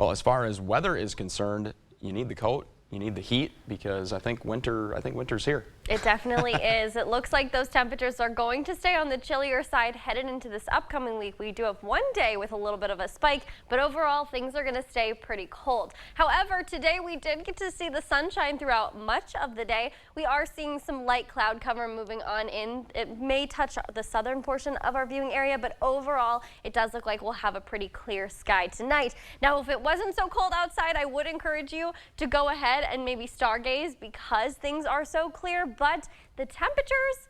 Well, as far as weather is concerned, you need the coat, you need the heat, because I think winter's here. It definitely is. It looks like those temperatures are going to stay on the chillier side headed into this upcoming week. We do have one day with a little bit of a spike, but overall things are going to stay pretty cold. However, today we did get to see the sunshine throughout much of the day. We are seeing some light cloud cover moving on in. It may touch the southern portion of our viewing area, but overall it does look like we'll have a pretty clear sky tonight. Now, if it wasn't so cold outside, I would encourage you to go ahead and maybe stargaze because things are so clear. But the temperatures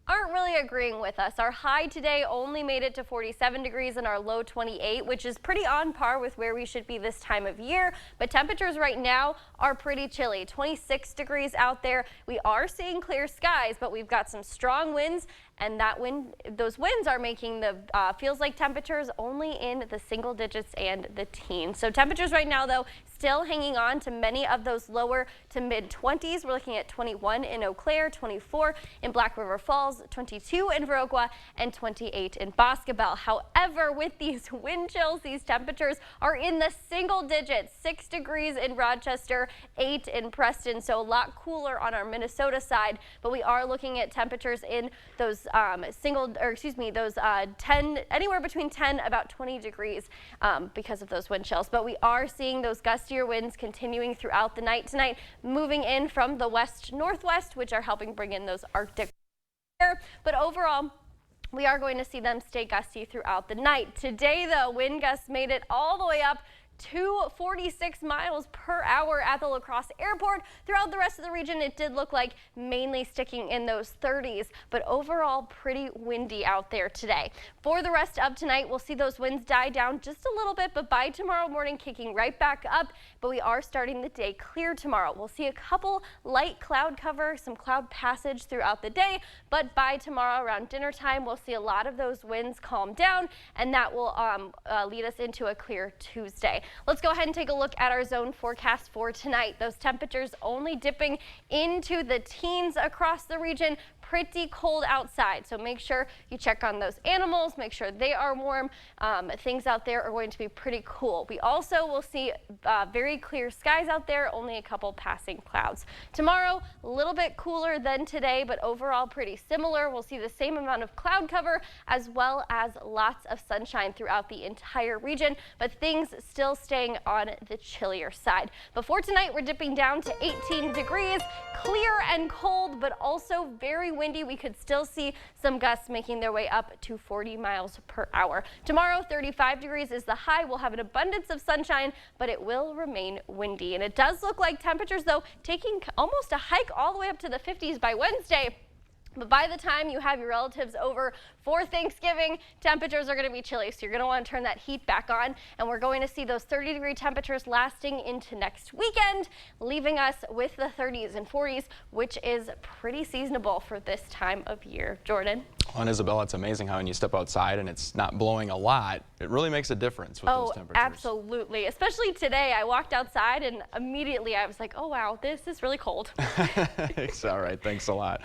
aren't really agreeing with us. Our high today only made it to 47 degrees and our low 28, which is pretty on par with where we should be this time of year. But temperatures right now are pretty chilly. 26 degrees out there. We are seeing clear skies, but we've got some strong winds, and those winds are making the feels like temperatures only in the single digits and the teens. So temperatures right now, though, still hanging on to many of those lower to mid 20s. We're looking at 21 in Eau Claire, 24 in Black River Falls, 22 in Viroqua, and 28 in Boscobel. However, with these wind chills, these temperatures are in the single digits. 6 degrees in Rochester, 8 in Preston, so a lot cooler on our Minnesota side. But we are looking at temperatures in those 10, anywhere between 10 about 20 degrees because of those wind chills. But we are seeing those gustier winds continuing throughout the night tonight, moving in from the west northwest, which are helping bring in those Arctic air. But overall, we are going to see them stay gusty throughout the night. Today, though, wind gusts made it all the way up to 46 miles per hour at the La Crosse Airport. Throughout the rest of the region, it did look like mainly sticking in those 30s, but overall pretty windy out there today. For the rest of tonight, we'll see those winds die down just a little bit, but by tomorrow morning, kicking right back up. But we are starting the day clear tomorrow. We'll see a couple light cloud cover, some cloud passage throughout the day, but by tomorrow around dinner time, we'll see a lot of those winds calm down, and that will lead us into a clear Tuesday. Let's go ahead and take a look at our zone forecast for tonight. Those temperatures only dipping into the teens across the region. Pretty cold outside, so make sure you check on those animals, make sure they are warm. Things out there are going to be pretty cool. We also will see very clear skies out there, only a couple passing clouds. Tomorrow, a little bit cooler than today, but overall pretty similar. We'll see the same amount of cloud cover as well as lots of sunshine throughout the entire region, but things still staying on the chillier side. Before tonight, we're dipping down to 18 degrees, clear and cold, but also very windy. We could still see some gusts making their way up to 40 miles per hour. Tomorrow, 35 degrees is the high. We'll have an abundance of sunshine, but it will remain windy. And it does look like temperatures, though, taking almost a hike all the way up to the 50s by Wednesday. But by the time you have your relatives over for Thanksgiving, temperatures are going to be chilly, so you're going to want to turn that heat back on. And we're going to see those 30-degree temperatures lasting into next weekend, leaving us with the 30s and 40s, which is pretty seasonable for this time of year. Jordan? Well, and Isabella, it's amazing how when you step outside and it's not blowing a lot, it really makes a difference with those temperatures. Absolutely. Especially today. I walked outside and immediately I was like, oh, wow, this is really cold. It's all right. Thanks a lot.